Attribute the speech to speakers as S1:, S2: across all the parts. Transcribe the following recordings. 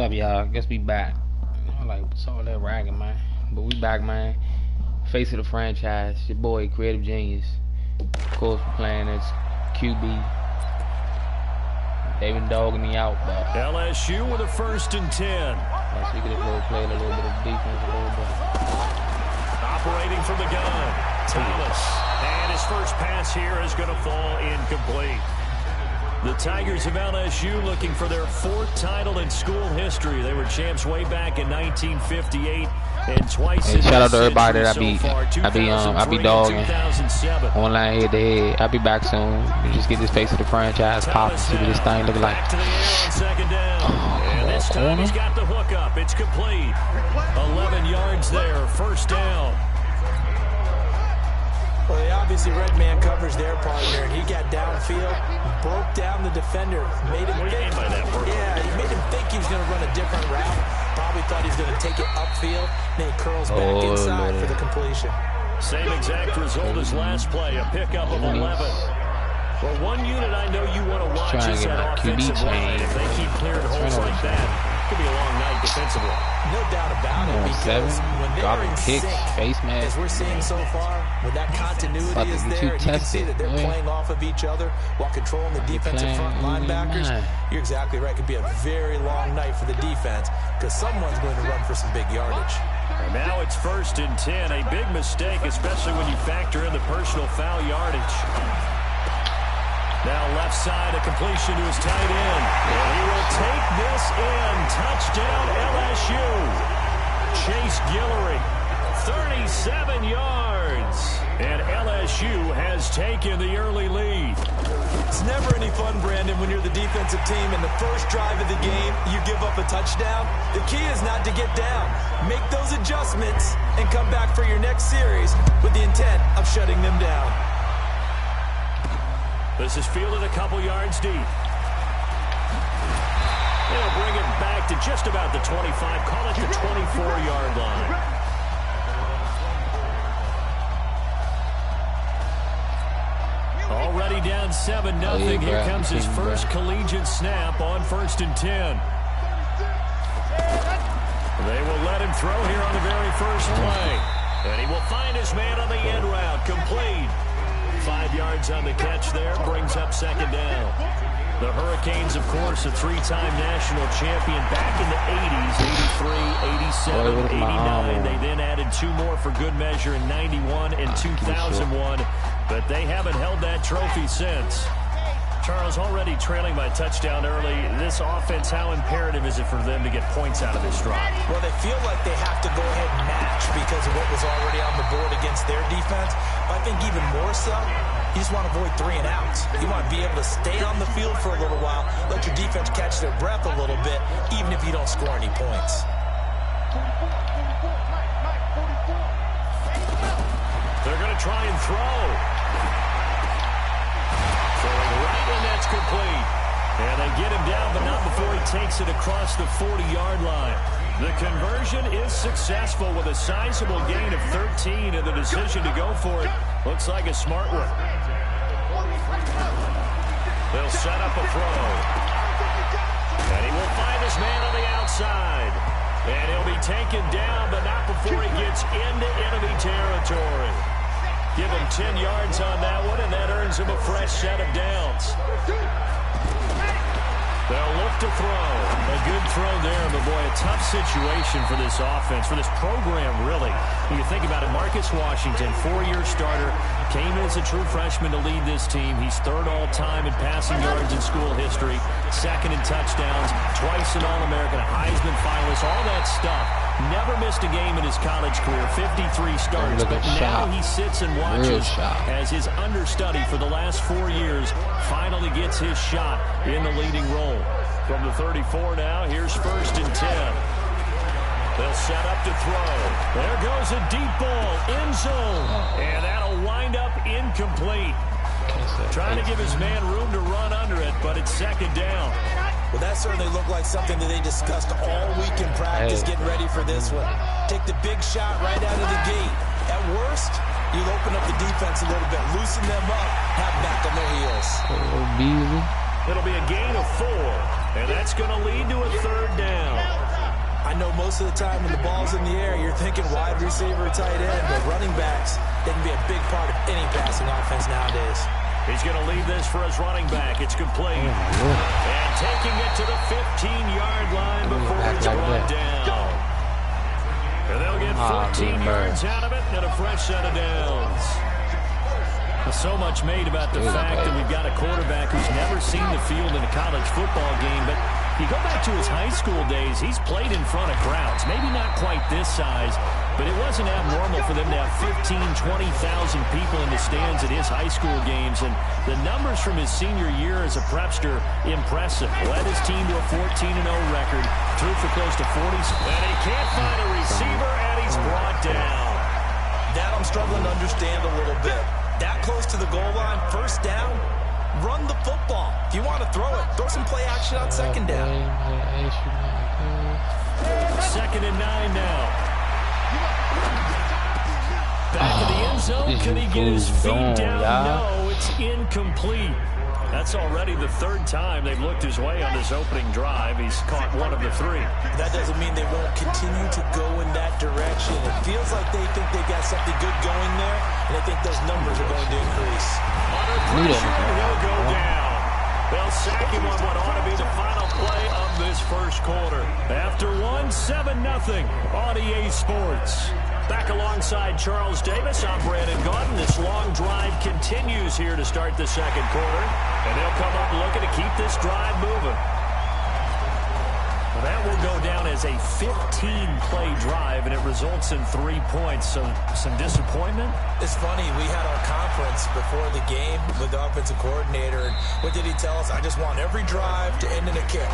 S1: up, y'all? Guess we back. I'm like, what's all that ragging, man? But we back, man. Face of the franchise. Your boy, Creative Genius. Of course, we're playing as QB. They've been dogging me out, but
S2: LSU with a 1st and 10.
S1: Last week, they played a little bit of defense, a little bit.
S2: Operating from the gun, Thomas. And his first pass here is going to fall incomplete. The Tigers of LSU looking for their 4th title in school history. They were champs way back in 1958 and twice.
S1: Hey, shout out to everybody that I be dogging online head to head. I'll be back soon. We just get this face of the franchise popping. See what this thing look like.
S2: And this time he's got the hook up. It's complete. 11 yards there. 1st down.
S3: Well, they obviously red man covers their partner, and he got downfield, broke down the defender, made him think. Yeah, he made him think he was going to run a different route. Probably thought he was going to take it upfield, then he curls back inside for the completion.
S2: Same exact result as last play, a pickup of 11. Well, one unit I know you want to watch is that offensive line. If they keep clearing holes like that, it could be a long night defensively.
S3: No doubt about it, because when they're in sync, as we're seeing so far, when that continuity is there, and you can see that they're playing off of each other while controlling the defensive front linebackers, you're exactly right. It could be a very long night for the defense, because someone's going to run for some big yardage.
S2: And now it's 1st and 10, a big mistake, especially when you factor in the personal foul yardage. Now left side, a completion to his tight end. And he will take this in. Touchdown LSU. Chase Guillory, 37 yards. And LSU has taken the early lead.
S3: It's never any fun, Brandon, when you're the defensive team and the first drive of the game, you give up a touchdown. The key is not to get down. Make those adjustments and come back for your next series with the intent of shutting them down.
S2: This is fielded a couple yards deep. They'll bring it back to just about the 25. Call it the 24-yard line. Already down 7-0. Here comes his first collegiate snap on 1st and 10. They will let him throw here on the very first play. And he will find his man on the end route. Complete. 5 yards on the catch there, brings up 2nd down. The Hurricanes, of course, a 3-time national champion back in the 80s, 83, 87, 89. They then added 2 more for good measure in 91 and 2001, but they haven't held that trophy since. Charles, already trailing by touchdown early. This offense, how imperative is it for them to get points out of this drive?
S3: Well, they feel like they have to go ahead and match because of what was already on the board against their defense. But I think even more so, you just want to avoid 3 and outs. You want to be able to stay on the field for a little while, let your defense catch their breath a little bit, even if you don't score any points.
S2: They're going to try and throw. Throwing right, and that's complete. And they get him down, but not before he takes it across the 40-yard line. The conversion is successful with a sizable gain of 13, and the decision to go for it looks like a smart one. They'll set up a throw. And he will find his man on the outside. And he'll be taken down, but not before he gets into enemy territory. Give him 10 yards on that one, and that earns him a fresh set of downs. They'll look to throw. A good throw there, but boy, a tough situation for this offense, for this program, really. When you think about it, Marcus Washington, 4-year starter, came in as a true freshman to lead this team. He's 3rd all-time in passing yards in school history, 2nd in touchdowns, twice an All-American, a Heisman finalist, all that stuff. Never missed a game in his college career, 53 starts, but now he sits and watches as his understudy for the last 4 years finally gets his shot in the leading role. From the 34 now, here's 1st and 10. They'll set up to throw. There goes a deep ball, end zone, and that'll wind up incomplete. Trying to give his man room to run under it, but it's 2nd down.
S3: Well, that certainly looked like something that they discussed all week in practice, getting ready for this one. Take the big shot right out of the gate. At worst, you'll open up the defense a little bit, loosen them up, have back on their heels.
S1: Beasley.
S2: It'll be a gain of 4, and that's going to lead to a 3rd down.
S4: I know most of the time when the ball's in the air, you're thinking wide receiver, tight end, but running backs, they can be a big part of any passing offense nowadays.
S2: He's going to leave this for his running back. It's complete. And taking it to the 15-yard line before it's brought down. And they'll get 14 yards out of it and a fresh set of downs. So much made about the fact that we've got a quarterback who's never seen the field in a college football game, but you go back to his high school days, he's played in front of crowds. Maybe not quite this size, but it wasn't abnormal for them to have 15,000, 20,000 people in the stands at his high school games. And the numbers from his senior year as a prepster, impressive. Led his team to a 14-0 record, threw for close to 40. And he can't find a receiver, and he's brought down.
S4: That I'm struggling to understand a little bit. That close to the goal line, first down, run the football. If you want to throw it, throw some play action on second down.
S2: 2nd and 9 now. Back in the end zone. Can he get his feet down? No, it's incomplete. That's already the 3rd time they've looked his way on this opening drive. He's caught 1 of the 3.
S4: That doesn't mean they won't continue to go in that direction. It feels like they think they got something good going there, and I think those numbers are going to increase.
S2: Under pressure, he'll go down. They'll sack him on what ought to be the final play of this first quarter. After 7-0 on EA Sports. Back alongside Charles Davis, I'm Brandon Gaudin. This long drive continues here to start the second quarter. And they'll come up looking to keep this drive moving. Well, that will go down as a 15-play drive, and it results in 3 points. So some disappointment?
S4: It's funny. We had our conference before the game with the offensive coordinator. And what did he tell us? I just want every drive to end in a kick,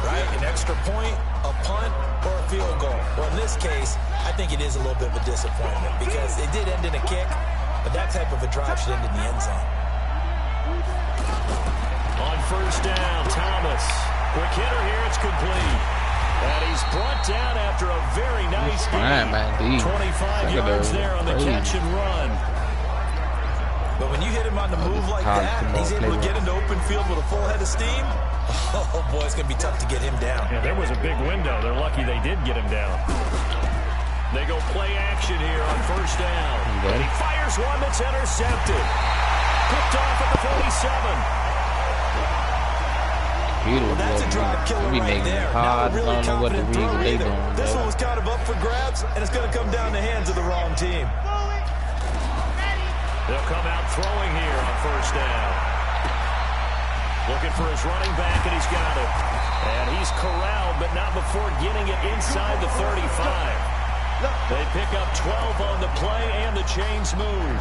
S4: right? An extra point, a punt, or a field goal. Well, in this case, I think it is a little bit of a disappointment because it did end in a kick, but that type of a drive should end in the end zone.
S2: On first down, Thomas. Quick hitter here, it's complete. And he's brought down after a very nice game. 25 yards there on the catch and run.
S4: But when you hit him on the move like that, he's able to get into open field with a full head of steam. Oh, boy, it's going to be tough to get him down.
S2: Yeah, there was a big window. They're lucky they did get him down. They go play action here on first down. And he fires one that's intercepted. Picked off at the 47.
S4: Well, that's a drive killer right there. Not a really confident throw either. This one was kind of up for grabs, and it's going to come down the hands of the wrong team.
S2: They'll come out throwing here on first down. Looking for his running back, and he's got it. And he's corralled, but not before getting it inside the 35. They pick up 12 on the play, and the chains move.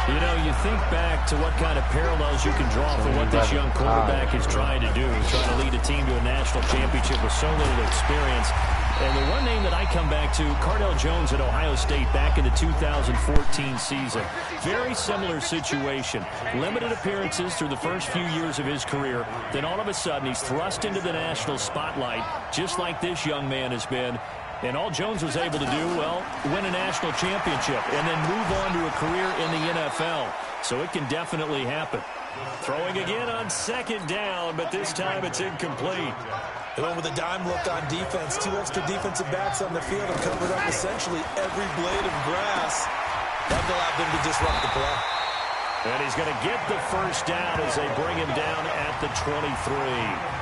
S2: You know, you think back to what kind of parallels you can draw for what this young quarterback is trying to do, trying to lead a team to a national championship with so little experience. And the one name that I come back to, Cardell Jones at Ohio State back in the 2014 season. Very similar situation. Limited appearances through the first few years of his career. Then all of a sudden, he's thrust into the national spotlight, just like this young man has been. And all Jones was able to do, well, win a national championship and then move on to a career in the NFL. So it can definitely happen. Throwing again on second down, but this time it's incomplete.
S4: They went with a dime look on defense. 2 extra defensive backs on the field and covered up essentially every blade of grass. That allowed them to disrupt the play.
S2: And he's going to get the first down as they bring him down at the 23.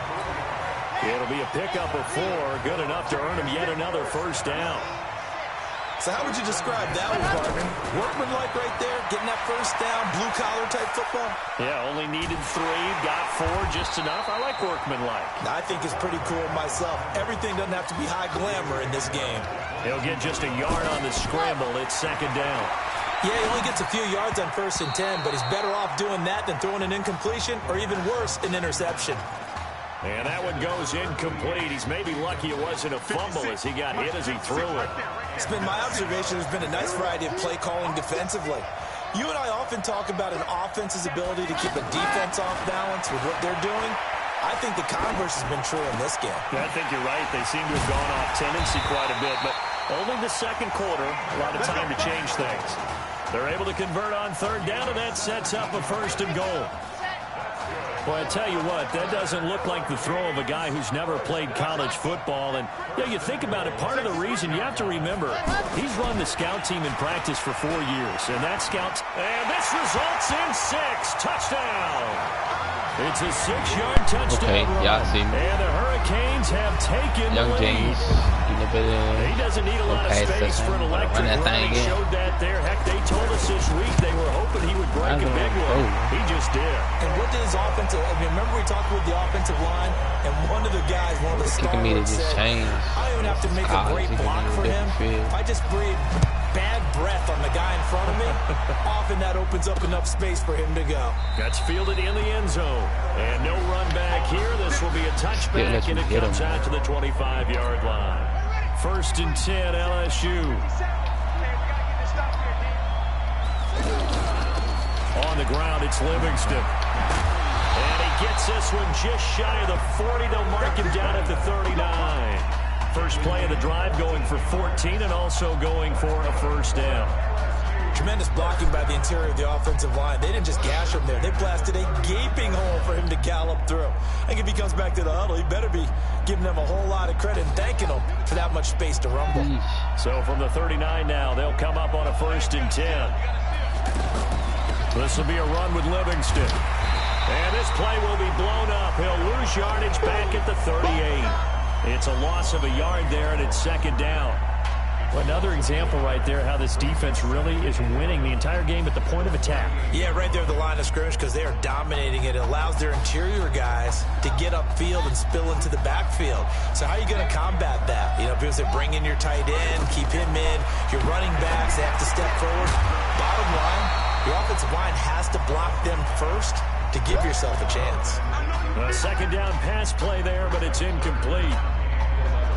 S2: It'll be a pickup of 4, good enough to earn him yet another first down.
S4: So how would you describe that one, partner? Workmanlike right there, getting that first down, blue-collar type football?
S2: Yeah, only needed 3, got 4, just enough. I like workmanlike.
S4: I think it's pretty cool myself. Everything doesn't have to be high glamour in this game.
S2: He'll get just a yard on the scramble. It's second down.
S4: Yeah, he only gets a few yards on 1st and 10, but he's better off doing that than throwing an incompletion or even worse, an interception.
S2: And that one goes incomplete. He's maybe lucky it wasn't a fumble as he got hit as he threw it.
S4: It's been my observation there's been a nice variety of play calling defensively. You and I often talk about an offense's ability to keep a defense off balance with what they're doing. I think the converse has been true in this game.
S2: Yeah, I think you're right. They seem to have gone off tendency quite a bit, but only the second quarter, a lot of time to change things. They're able to convert on third down, and that sets up a 1st and goal. Well, I tell you what, that doesn't look like the throw of a guy who's never played college football. And you think about it, part of the reason you have to remember, he's run the scout team in practice for 4 years. And that scout, and this results in 6. Touchdown. It's a 6-yard touchdown run.
S1: See me.
S2: And the Hurricanes have taken the lead. He doesn't need a lot of space for an electric run. He showed that there. Heck, they told us this week they were hoping he would break a big one. He just did.
S4: And what did his offensive, remember we talked with the offensive line, and one of the guys, one of the stalwarts said, I don't even have to make a great block for him. If I just breathe bad breath on the guy in front of me, often that opens up enough space for him to go.
S2: That's fielded in the end zone. And no run back here. This will be a touchback, and it comes out to the 25-yard line. 1st and 10, LSU. On the ground, it's Livingston. And he gets this one just shy of the 40. They'll mark him down at the 39. First play of the drive going for 14 and also going for a first down.
S4: Tremendous blocking by the interior of the offensive line. They didn't just gash him there. They blasted a gaping hole for him to gallop through. I think if he comes back to the huddle, he better be giving them a whole lot of credit and thanking them for that much space to rumble.
S2: So from the 39 now, they'll come up on a 1st and 10. This will be a run with Livingston. And this play will be blown up. He'll lose yardage back at the 38. It's a loss of a yard there, and it's 2nd down. Well, another example right there how this defense really is winning the entire game at the point of attack. Yeah,
S4: right there at the line of scrimmage because they are dominating it. It allows their interior guys to get upfield and spill into the backfield. So how are you going to combat that? People say bring in your tight end, keep him in. Your running backs, they have to step forward. Bottom line, your offensive line has to block them first to give yourself a chance.
S2: A 2nd down pass play there, but it's incomplete.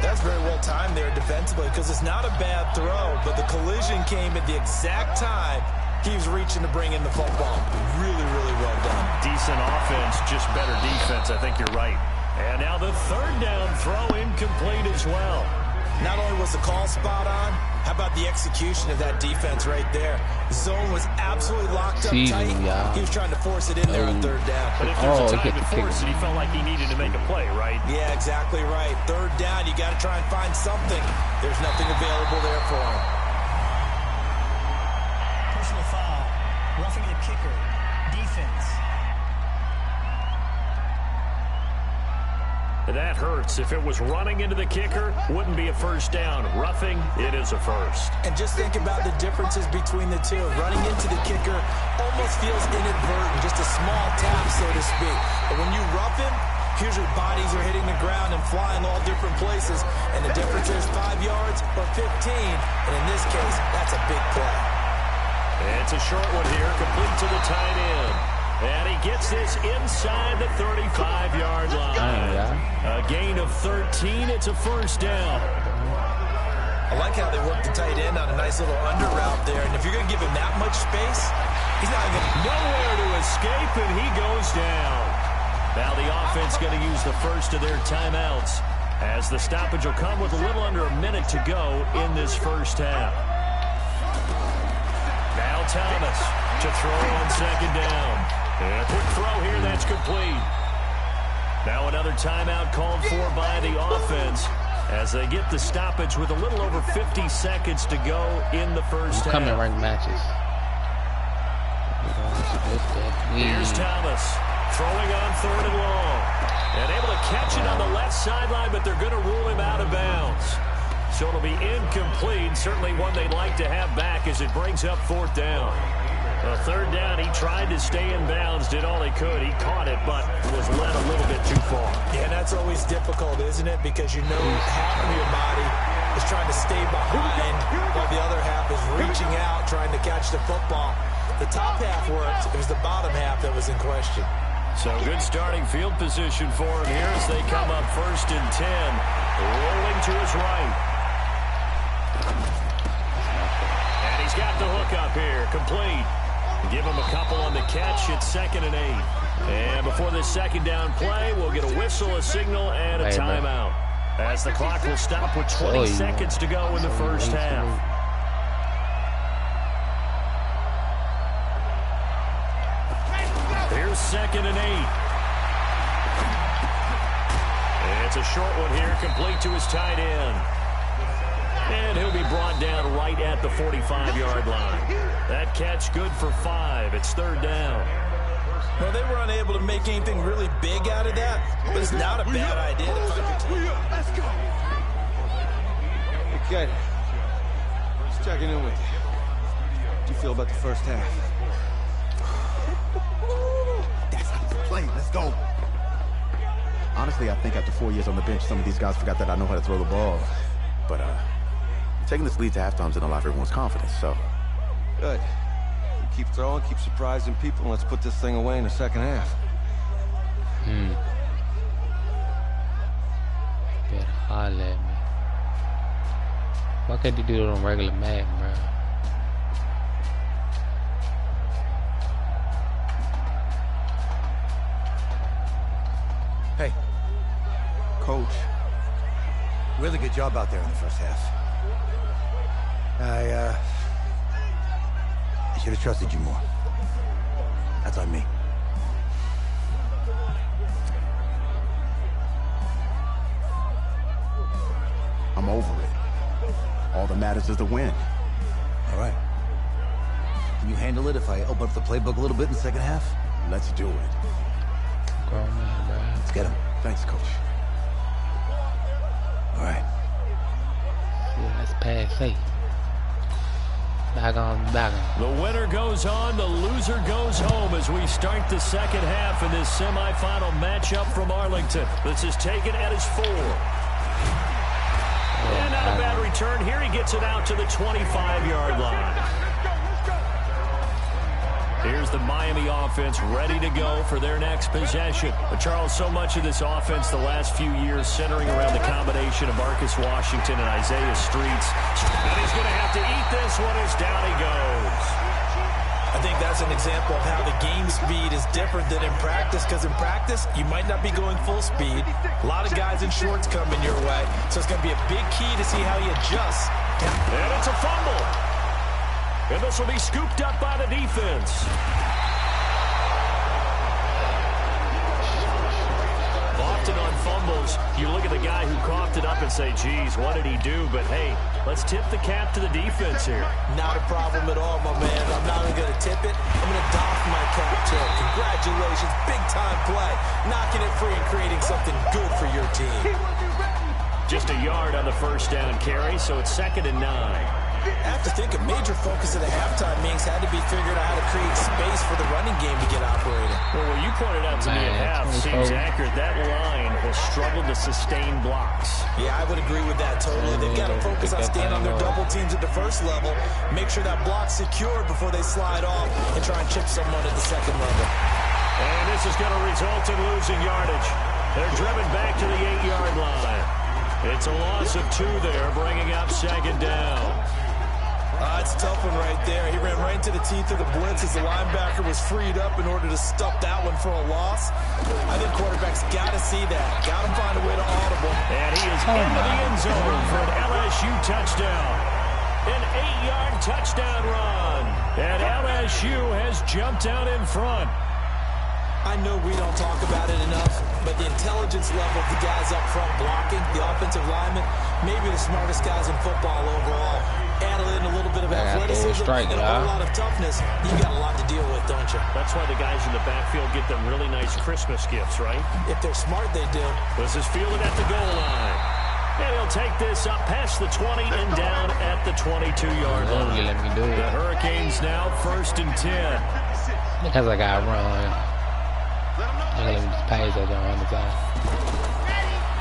S4: That's very well timed there defensively because it's not a bad throw, but the collision came at the exact time he was reaching to bring in the football. Really, really well done.
S2: Decent offense, just better defense. I think you're right. And now the 3rd down throw incomplete as well.
S4: Not only was the call spot on, how about the execution of that defense right there? Zone was absolutely locked up tight. He was trying to force it in there on 3rd down.
S2: But if there's a time to force it, he felt like he needed to make a play, right?
S4: Yeah, exactly right. 3rd down, you got to try and find something. There's nothing available there for him.
S5: Personal foul, roughing the kicker, defense.
S2: That hurts. If it was running into the kicker, wouldn't be a first down. Roughing, it is a first.
S4: And just think about the differences between the two. Running into the kicker almost feels inadvertent, just a small tap, so to speak. But when you rough him, usually bodies are hitting the ground and flying all different places. And the difference is 5 yards or 15. And in this case, that's a big play.
S2: And it's a short one here, complete to the tight end. And he gets this inside the 35-yard line. A gain of 13. It's a first down.
S4: I like how they work the tight end on a nice little under route there. And if you're going to give him that much space, he's not going to...
S2: Nowhere to escape, and he goes down. Now the offense going to use the first of their timeouts as the stoppage will come with a little under a minute to go in this first half. Now Thomas to throw on 2nd down. And a quick throw here, that's complete. Now another timeout called for by the offense as they get the stoppage with a little over 50 seconds to go in the first half.
S1: Coming ranked matches.
S2: Here's Thomas throwing on 3rd and long. And able to catch it on the left sideline, but they're going to rule him out of bounds. So it'll be incomplete. Certainly one they'd like to have back as it brings up 4th down. 3rd down, he tried to stay in bounds, did all he could. He caught it, but was led a little bit too far.
S4: Yeah, that's always difficult, isn't it? Because you know half of your body is trying to stay behind while the other half is reaching out, trying to catch the football. The top half worked. It was the bottom half that was in question.
S2: So good starting field position for him here as they come up 1st and 10. Rolling to his right. And he's got the hook up here, complete. Give him a couple on the catch. It's 2nd and 8. And before this 2nd down play, we'll get a whistle, a signal, and a timeout. As the clock will stop with 20 seconds to go in the first half. Here's 2nd and 8. short one here, complete to his tight end. And he'll be brought down right at the 45-yard line. That catch good for 5. It's 3rd down.
S4: Well, they were unable to make anything really big out of that, but it's not a bad idea to find your team.
S6: Let's go.
S7: Okay. Just checking in with you. How do you feel about the first half?
S6: That's how you play. Let's go. Honestly, I think after 4 years on the bench, some of these guys forgot that I know how to throw the ball. But taking this lead to halftime is going to allow everyone's confidence, so.
S7: Good. You keep throwing, keep surprising people, and let's put this thing away in the second half.
S1: Better holler at me. Why can't you do it on regular Madden, bro?
S6: Hey, Coach, really good job out there in the first half. I should have trusted you more. That's on me. I'm over it. All that matters is the win. All right. Can you handle it if I open up the playbook a little bit in the second half? Let's do it.
S1: Grown man, bro.
S6: Let's get him. Thanks, Coach. All right.
S1: Yeah, that's passe. Back on.
S2: The winner goes on, the loser goes home as we start the second half in this semifinal matchup from Arlington. This is taken at his 4. And not a bad return here. He gets it out to the 25-yard line. Here's the Miami offense ready to go for their next possession. But Charles, so much of this offense the last few years centering around the combination of Marcus Washington and Isaiah Streets. And he's going to have to eat this one as down he goes.
S4: I think that's an example of how the game speed is different than in practice, because in practice, you might not be going full speed. A lot of guys in shorts coming your way, so it's going to be a big key to see how he adjusts.
S2: And it's a fumble. And this will be scooped up by the defense. Often on fumbles, you look at the guy who coughed it up and say, geez, what did he do? But, hey, let's tip the cap to the defense here.
S4: Not a problem at all, my man. I'm not even going to tip it. I'm going to doff my cap to him. Congratulations, big-time play. Knocking it free and creating something good for your team.
S2: Just a yard on the first down carry, so it's 2nd and 9.
S4: I have to think a major focus of the halftime meetings had to be figuring out how to create space for the running game to get operating.
S2: Well, what you pointed out to me at half seems accurate. That line has struggled to sustain blocks.
S4: Yeah, I would agree with that totally. They've got to focus on staying on their double teams at the first level, make sure that block's secured before they slide off and try and chip someone at the second level.
S2: And this is going to result in losing yardage. They're driven back to the 8-yard line. It's a loss of 2 there, bringing up 2nd down.
S4: It's a tough one right there. He ran right into the teeth of the blitz as the linebacker was freed up in order to stop that one for a loss. I think quarterbacks got to see that. Got to find a way to audible.
S2: And he is into the end zone for an LSU touchdown. An 8-yard touchdown run. And LSU has jumped out in front.
S4: I know we don't talk about it enough, but the intelligence level of the guys up front blocking, the offensive linemen, maybe the smartest guys in football overall. Add in a little bit of athleticism and a whole lot of toughness. You got a lot to deal with, don't you?
S2: That's why the guys in the backfield get them really nice Christmas gifts, right?
S4: If they're smart, they do.
S2: This is fielded at the goal line. And he'll take this up past the 20 and down at the 22-yard line.
S1: Let me do it.
S2: The Hurricanes now 1st and 10.
S1: Because I got run. I let me just pass that on the time.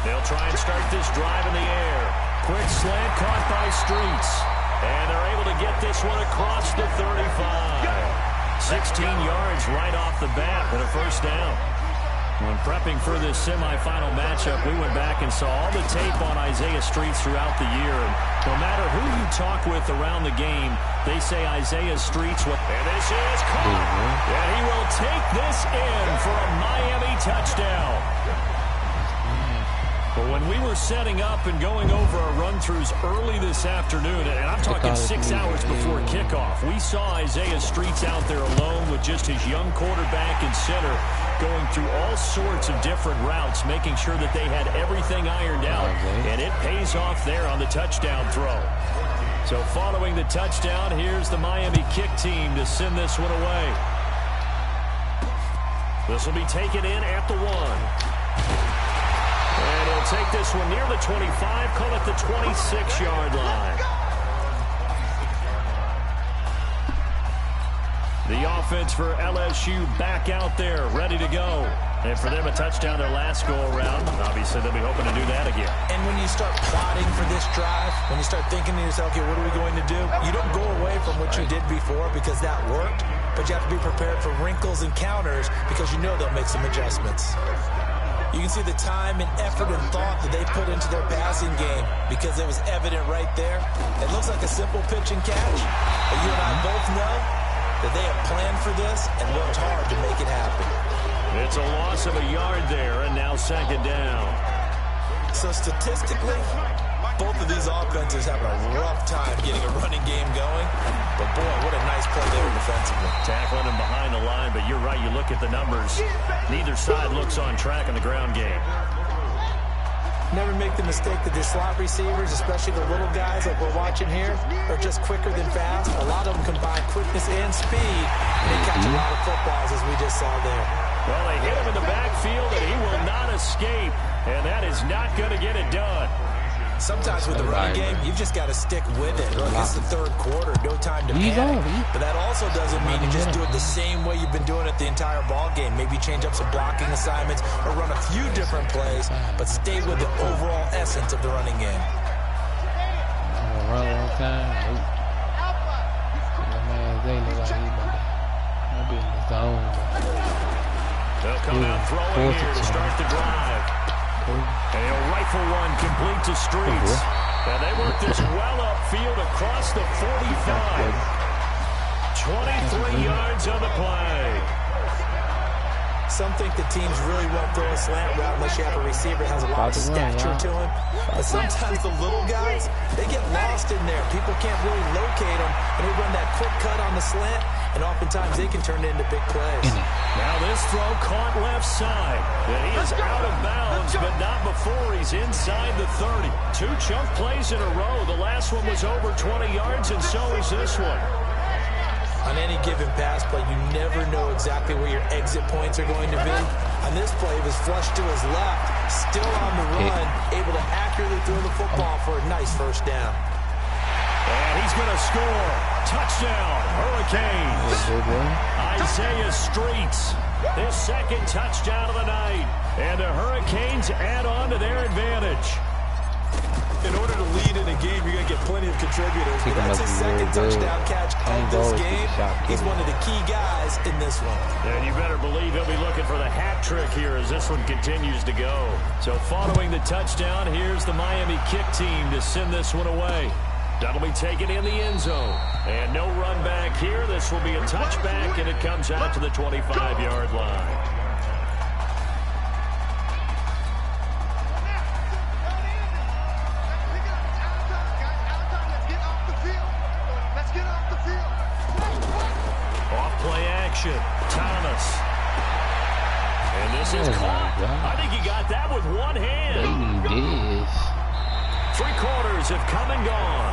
S2: They'll try and start this drive in the air. Quick slant caught by Streets. And they're able to get this one across the 35. 16 yards right off the bat and a first down. When prepping for this semifinal matchup, we went back and saw all the tape on Isaiah Streets throughout the year. And no matter who you talk with around the game, they say Isaiah Streets will. And this is caught. And he will take this in for a Miami touchdown. But when we were setting up and going over our run-throughs early this afternoon, and I'm talking 6 hours before kickoff, we saw Isaiah Streets out there alone with just his young quarterback and center. going through all sorts of different routes, making sure that they had everything ironed out. And it pays off there on the touchdown throw. So following the touchdown, here's the Miami kick team to send this one away. This will be taken in at the 1. And he'll take this one near the 25, call it the 26-yard line. The offense for LSU back out there, ready to go. And for them, a touchdown their last go-around. Obviously, they'll be hoping to do that again.
S4: And when you start plotting for this drive, when you start thinking to yourself, okay, what are we going to do? You don't go away from what you did before because that worked, but you have to be prepared for wrinkles and counters because you know they'll make some adjustments. You can see the time and effort and thought that they put into their passing game because it was evident right there. It looks like a simple pitch and catch, but you and I both know that they have planned for this and worked hard to make it happen.
S2: It's a loss of a yard there, and now second down.
S4: So statistically, both of these offenses have a rough time getting a running game going. But boy, what a nice play there defensively.
S2: Tackling him behind the line, but you're right, you look at the numbers. Neither side looks on track in the ground game.
S4: Never make the mistake that the slot receivers, especially the little guys like we're watching here, are just quicker than fast. A lot of them combine quickness and speed, and they catch a lot of footballs, as we just saw there.
S2: Well, they hit him in the backfield, and he will not escape, and that is not going to get it done.
S4: Sometimes with the running game, you've just got to stick with it. Look, it's the third quarter, no time to panic. But that also doesn't mean you just do it the same way you've been doing it the entire ball game. Maybe change up some blocking assignments or run a few different plays, but stay with the overall essence of the running game.
S1: Run one time. They look like he might be in the zone.
S2: They'll come out throwing here to start the drive. And he'll rifle one complete to Streets. And they work this well upfield across the 45. 23 yards on the play.
S4: Some think the teams really won't throw a slant route unless you have a receiver that has a lot of stature to him. But sometimes the little guys, they get lost in there. People can't really locate them, and they run that quick cut on the slant, and oftentimes they can turn it into big plays.
S2: Now this throw caught left side. And he is out of bounds, but not before he's inside the 30. 2 chunk plays in a row. The last one was over 20 yards, and so is this one.
S4: On any given pass play, you never know exactly where your exit points are going to be. On this play, he was flushed to his left, still on the run, able to accurately throw the football for a nice first down.
S2: And he's going to score. Touchdown, Hurricanes. Isaiah Streets, his second touchdown of the night. And the Hurricanes add on to their advantage.
S4: In order to lead in a game, you're going to get plenty of contributors. But that's his second touchdown catch of this game. He's one of the key guys in this one.
S2: And you better believe he'll be looking for the hat trick here as this one continues to go. So following the touchdown, here's the Miami kick team to send this one away. That'll be taken in the end zone. And no run back here. This will be a touchback, and it comes out to the 25-yard line. Thomas. And this is caught. I think he got that with one hand. Three quarters have come and gone.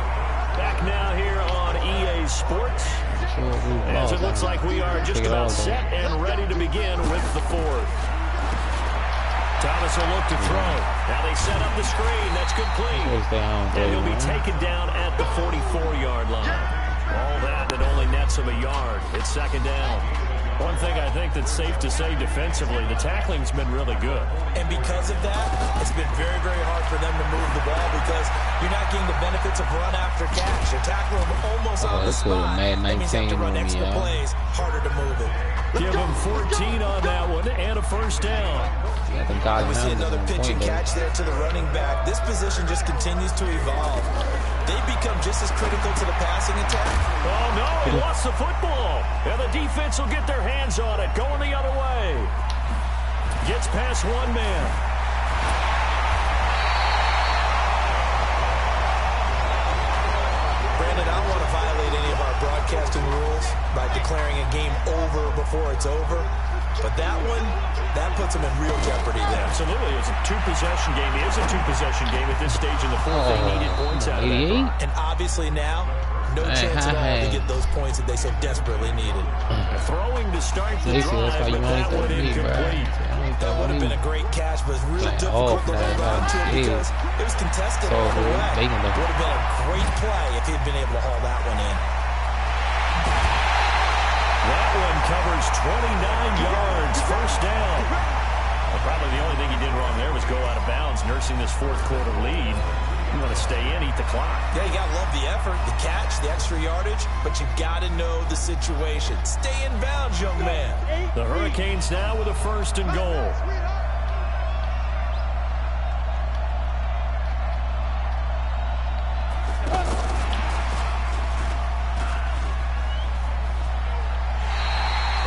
S2: Back now here on EA Sports. As it looks like we are just about set and ready to begin with the fourth. Thomas will look to throw. Now they set up the screen. That's complete. And he'll be taken down at the 44-yard line. All that only nets him a yard. It's second down. One thing I think that's safe to say defensively, the tackling's been really good.
S4: And because of that, it's been very, very hard for them to move the ball because you're not getting the benefits of run after catch. You're tackling them almost on the spot. That means you have to run extra plays, harder to move it.
S2: Give him 14 on that one and a first down.
S4: And we see another pitch and catch there to the running back. This position just continues to evolve. They become just as critical to the passing attack.
S2: Oh, no, he lost the football. And the defense will get their hands on it, going the other way. Gets past one man. Brandon, I don't want to violate any of our broadcasting rules by declaring a game over
S4: before it's over. But that one, that puts him in real jeopardy there.
S2: Absolutely. It's a two-possession game. It is a two-possession game at this stage in the fourth. They needed points out of that drive.
S4: And obviously now, no chance at all to get those points that they so desperately needed.
S2: Throwing to start the drive, but that one incomplete.
S4: That would have been a great catch, but it's real difficult to hold on to it because it was contested all the way. It would have been a great play if he'd been able to haul that one in.
S2: That one covers 29 yards, first down. Well, probably the only thing he did wrong there was go out of bounds, nursing this fourth quarter lead. You want to stay in, eat the clock.
S4: Yeah, you got to love the effort, the catch, the extra yardage, but you got to know the situation. Stay in bounds, young man.
S2: The Hurricanes now with a first and goal.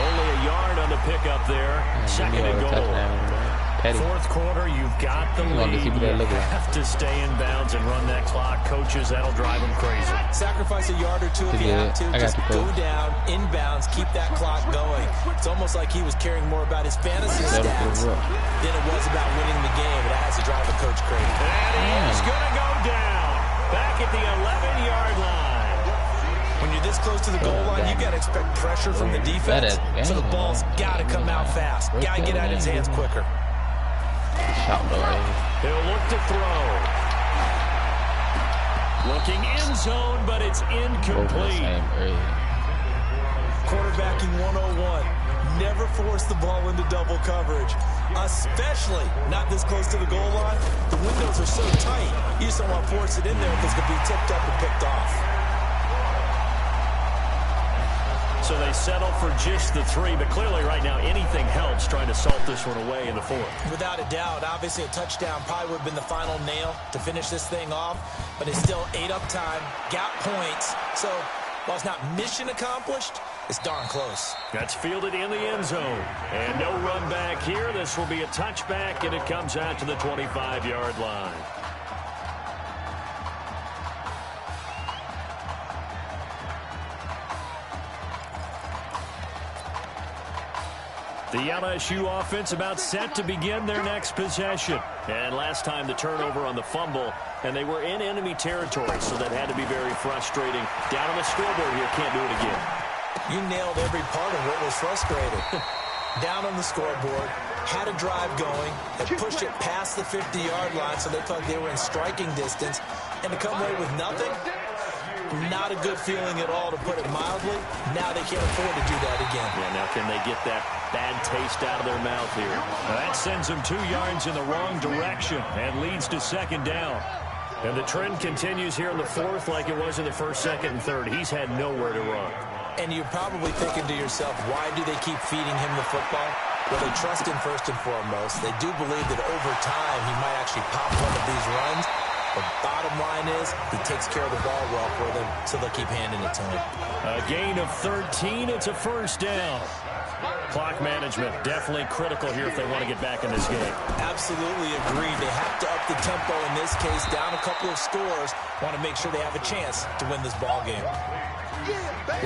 S2: Only a yard on the pickup there. Second and goal. Fourth quarter, you've got the lead. You have to stay in bounds and run that clock. Coaches, that'll drive them crazy.
S4: Sacrifice a yard or two if you have to. Just go down, in bounds, keep that clock going. It's almost like he was caring more about his fantasy stats than it was about winning the game. And that has to drive a coach crazy.
S2: And he's going to go down. Back at the 11-yard line.
S4: When you're this close to the goal line, you got to expect pressure from the defense. So the ball's got to come out fast. Got to get out of his hands quicker.
S2: He'll look to throw. Looking in zone, but it's incomplete.
S4: Quarterbacking 101. Never force the ball into double coverage, especially not this close to the goal line. The windows are so tight, you just don't want to force it in there because it could be tipped up and picked off.
S2: So they settle for just the 3, but clearly right now anything helps trying to salt this one away in the fourth.
S4: Without a doubt, obviously a touchdown probably would have been the final nail to finish this thing off, but it's still ate up time, got points, so while it's not mission accomplished, it's darn close.
S2: That's fielded in the end zone, and no run back here. This will be a touchback, and it comes out to the 25-yard line. The LSU offense about set to begin their next possession. And last time the turnover on the fumble, and they were in enemy territory, so that had to be very frustrating. Down on the scoreboard here, can't do it again.
S4: You nailed every part of what was frustrating. Down on the scoreboard, had a drive going, had pushed it past the 50-yard line, so they thought they were in striking distance, and to come away with nothing, not a good feeling at all, to put it mildly. Now they can't afford to do that again.
S2: Yeah, now can they get that bad taste out of their mouth here? Now that sends them 2 yards in the wrong direction and leads to second down. And the trend continues here in the fourth like it was in the first, second, and third. He's had nowhere to run.
S4: And you're probably thinking to yourself, why do they keep feeding him the football? Well, they trust him first and foremost. They do believe that over time he might actually pop one of these runs. The bottom line is he takes care of the ball well for them, so they'll keep handing it to him.
S2: A gain of 13. It's a first down. Clock management definitely critical here if they want to get back in this game.
S4: Absolutely agreed. They have to up the tempo in this case, down a couple of scores. Want to make sure they have a chance to win this ball game.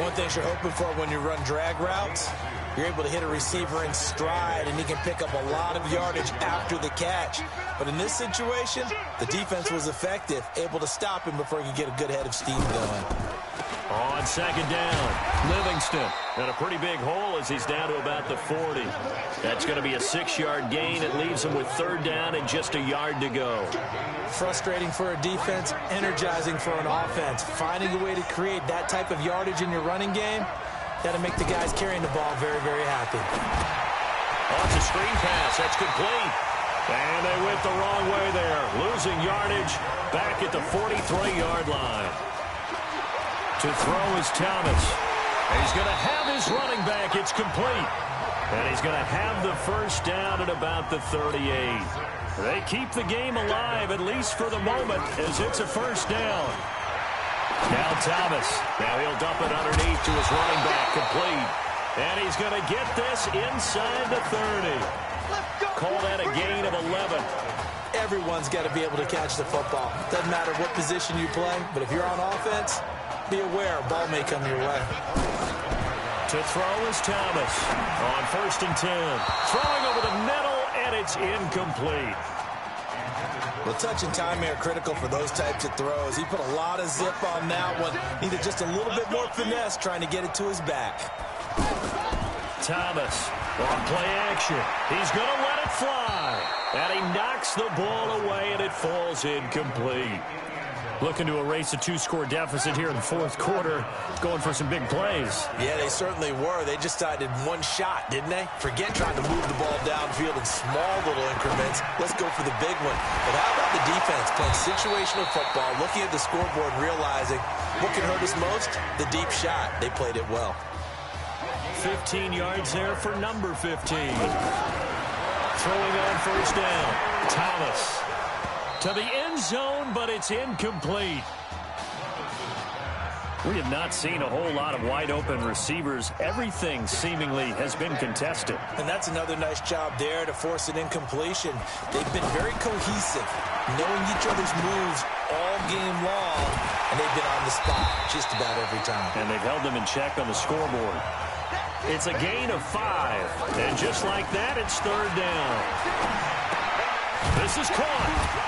S4: One thing you're hoping for when you run drag routes, you're able to hit a receiver in stride, and he can pick up a lot of yardage after the catch. But in this situation, the defense was effective, able to stop him before he could get a good head of steam going.
S2: On second down, Livingston in a pretty big hole as he's down to about the 40. That's going to be a 6-yard gain. It leaves him with third down and just a yard to go.
S4: Frustrating for a defense, energizing for an offense. Finding a way to create that type of yardage in your running game, that'll make the guys carrying the ball very, very happy.
S2: Oh, it's a screen pass. That's complete. And they went the wrong way there. Losing yardage back at the 43-yard line. To throw is Thomas. He's going to have his running back. It's complete. And he's going to have the first down at about the 38. They keep the game alive, at least for the moment, as it's a first down. Now Thomas. Now he'll dump it underneath to his running back. Complete. And he's going to get this inside the 30. Call that a gain of 11.
S4: Everyone's got to be able to catch the football. Doesn't matter what position you play, but if you're on offense, be aware a ball may come your way.
S2: To throw is Thomas on 1st and 10. Throwing over the middle, and it's incomplete.
S4: Well, touch and time here critical for those types of throws. He put a lot of zip on that one. Needed just a little bit more finesse trying to get it to his back.
S2: Thomas on play action. He's going to let it fly. And he knocks the ball away, and it falls incomplete. Looking to erase a 2-score deficit here in the 4th quarter. Going for some big plays.
S4: Yeah, they certainly were. They just decided one shot, didn't they? Forget trying to move the ball downfield in small little increments. Let's go for the big one. But how about the defense playing situational football, looking at the scoreboard and realizing what can hurt us most? The deep shot. They played it well.
S2: 15 yards there for number 15. Throwing on 1st down. Thomas. To the end zone, but it's incomplete. We have not seen a whole lot of wide-open receivers. Everything seemingly has been contested.
S4: And that's another nice job there to force an incompletion. They've been very cohesive, knowing each other's moves all game long, and they've been on the spot just about every time.
S2: And they've held them in check on the scoreboard. It's a gain of 5. And just like that, it's 3rd down. This is caught.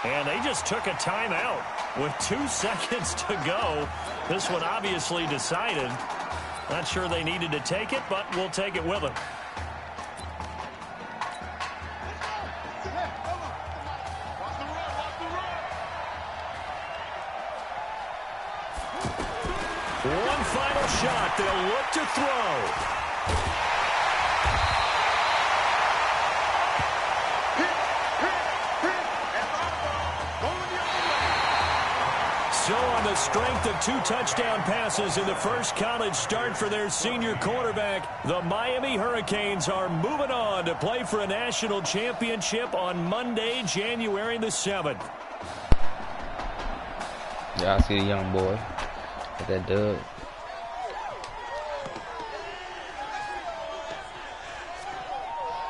S2: And they just took a timeout with 2 seconds to go. This one obviously decided. Not sure they needed to take it, but we'll take it with them. One final shot. They'll look to throw. So on the strength of 2 touchdown passes in the first college start for their senior quarterback, the Miami Hurricanes are moving on to play for a national championship on Monday, January the 7th.
S1: Yeah, I see the young boy with that dub.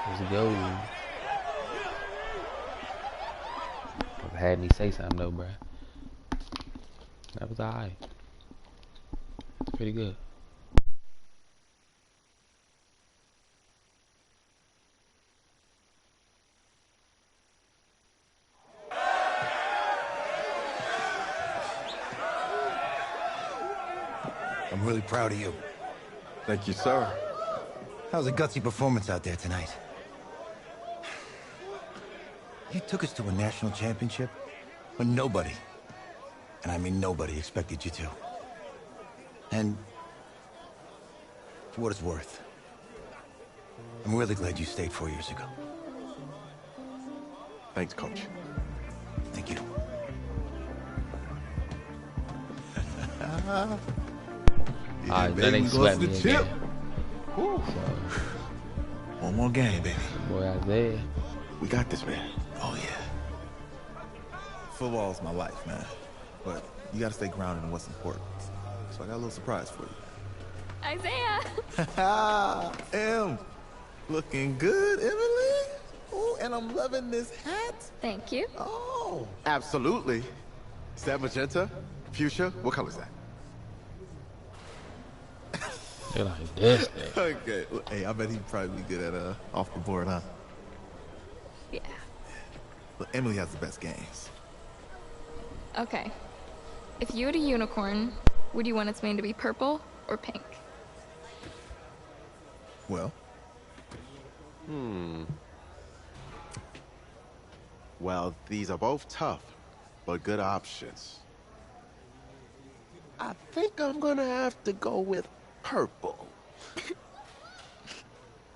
S1: Let's go. I've had me say something though, bruh. That was alright. Pretty good.
S8: I'm really proud of you.
S7: Thank you, sir.
S8: That was a gutsy performance out there tonight. You took us to a national championship when nobody, and I mean nobody, expected you to. And for what it's worth, I'm really glad you stayed 4 years ago.
S6: Thanks, Coach.
S8: Thank you.
S1: Alright, that ain't sweat me again.
S6: One more game, baby.
S1: Boy, Isaiah.
S6: We got this, man.
S9: Oh, yeah. Football's my life, man. But you gotta stay grounded in what's important. So I got a little surprise for you.
S10: Isaiah!
S9: Em! Looking good, Emily? Oh, and I'm loving this hat.
S10: Thank you.
S9: Oh.
S6: Absolutely. Is that magenta? Fuchsia? What color is that?
S1: They're like this thing.
S9: Okay. Well, hey, I bet he'd probably be good at off the board, huh?
S10: Yeah.
S9: Look, Emily has the best games.
S10: Okay. If you had a unicorn, would you want its mane to be purple or pink?
S9: Well?
S6: Well, these are both tough, but good options. I think I'm gonna have to go with purple.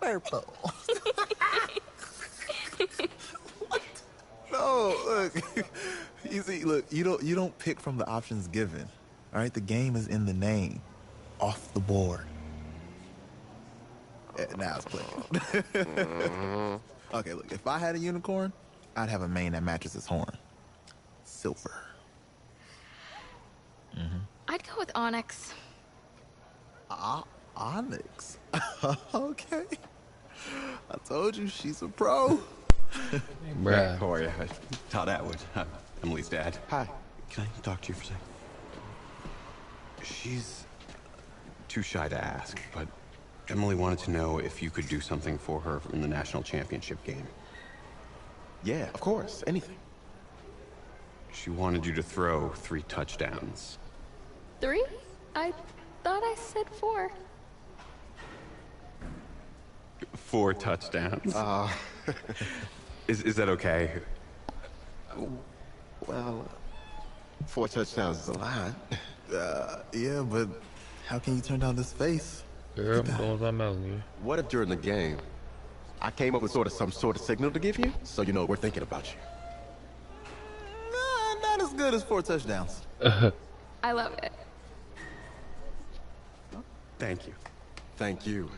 S9: Purple. What? No, look. You see, look, you don't pick from the options given. All right, the game is in the name. Off the board. Now it's playing. Okay, look, if I had a unicorn, I'd have a mane that matches its horn. Silver.
S10: I'd go with onyx.
S9: Onyx. Okay. I told you she's a pro.
S1: Bruh.
S11: Corey, Todd Atwood. I'm Emily's dad.
S6: Hi.
S11: Can I talk to you for a second? too shy to ask, but Emily wanted to know if you could do something for her in the national championship game.
S6: Yeah, of course. Anything.
S11: She wanted you to throw 3 touchdowns.
S10: 3? I thought I said 4.
S11: 4 touchdowns? Is that okay?
S6: Well, 4 touchdowns is a lot.
S9: Yeah, but how can you turn down this face?
S1: Girl, I'm going by Melanie.
S6: What if during the game, I came up with some sort of signal to give you, so you know we're thinking about you?
S9: Nah, not as good as 4 touchdowns.
S10: I love it.
S11: Thank you.
S6: Thank you.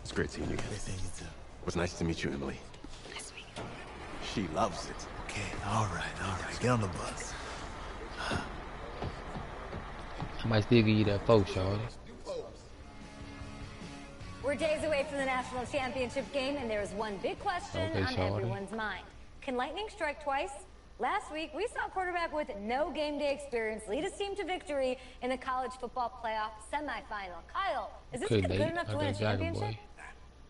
S11: It's great seeing you guys.
S9: Great seeing you too.
S6: It was nice to meet you, Emily.
S10: Nice to meet you.
S6: She loves it.
S9: Okay, all right. Get on the bus.
S1: I might still give you that 4, shorty.
S12: We're days away from the national championship game, and there is one big question on everyone's mind. Can lightning strike twice? Last week, we saw a quarterback with no game day experience lead his team to victory in the college football playoff semifinal. Kyle, is this kid good enough to win a championship?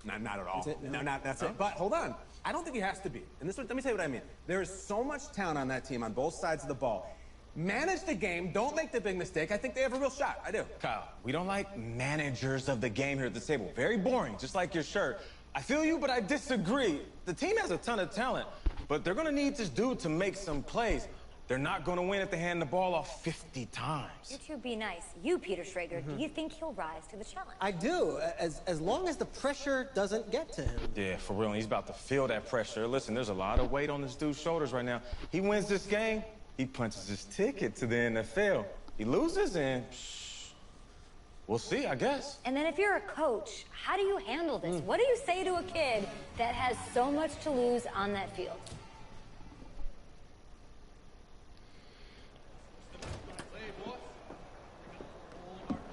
S13: Not at all. No, that's it. But hold on. I don't think he has to be. And let me tell you what I mean. There is so much talent on that team on both sides of the ball. Manage the game. Don't make the big mistake. I think they have a real shot. I do.
S14: Kyle, we don't like managers of the game here at the table. Very boring, just like your shirt. I feel you, but I disagree. The team has a ton of talent, but they're going to need this dude to make some plays. They're not going to win if they hand the ball off 50 times.
S12: You two be nice. You, Peter Schrager, do you think he'll rise to the challenge?
S5: I do, as long as the pressure doesn't get to him.
S14: Yeah, for real. He's about to feel that pressure. Listen, there's a lot of weight on this dude's shoulders right now. He wins this game, he punches his ticket to the NFL. He loses, and we'll see, I guess.
S12: And then if you're a coach, how do you handle this? What do you say to a kid that has so much to lose on that field?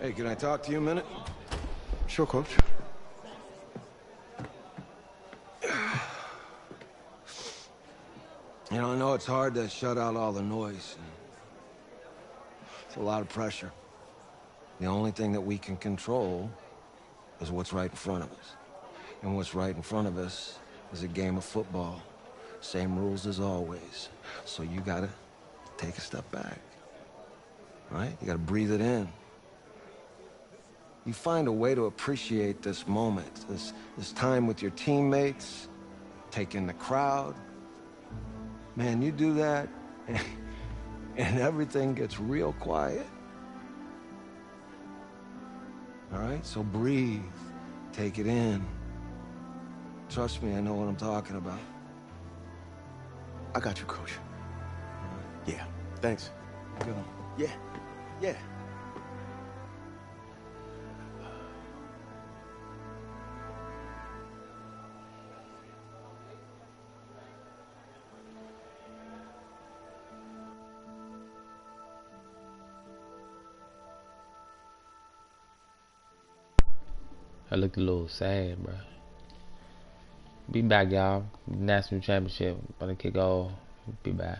S7: Hey, can I talk to you a minute?
S6: Sure, Coach.
S7: You know, I know it's hard to shut out all the noise. It's a lot of pressure. The only thing that we can control is what's right in front of us. And what's right in front of us is a game of football. Same rules as always. So you gotta take a step back. Right? You gotta breathe it in. You find a way to appreciate this moment, this time with your teammates, take in the crowd. Man, you do that, and everything gets real quiet. All right, so breathe, take it in. Trust me, I know what I'm talking about.
S6: I got you, Coach. Yeah, thanks.
S7: Good on.
S6: Yeah.
S1: I looked a little sad, bro. Be back, y'all. National championship about to kick off. Be back.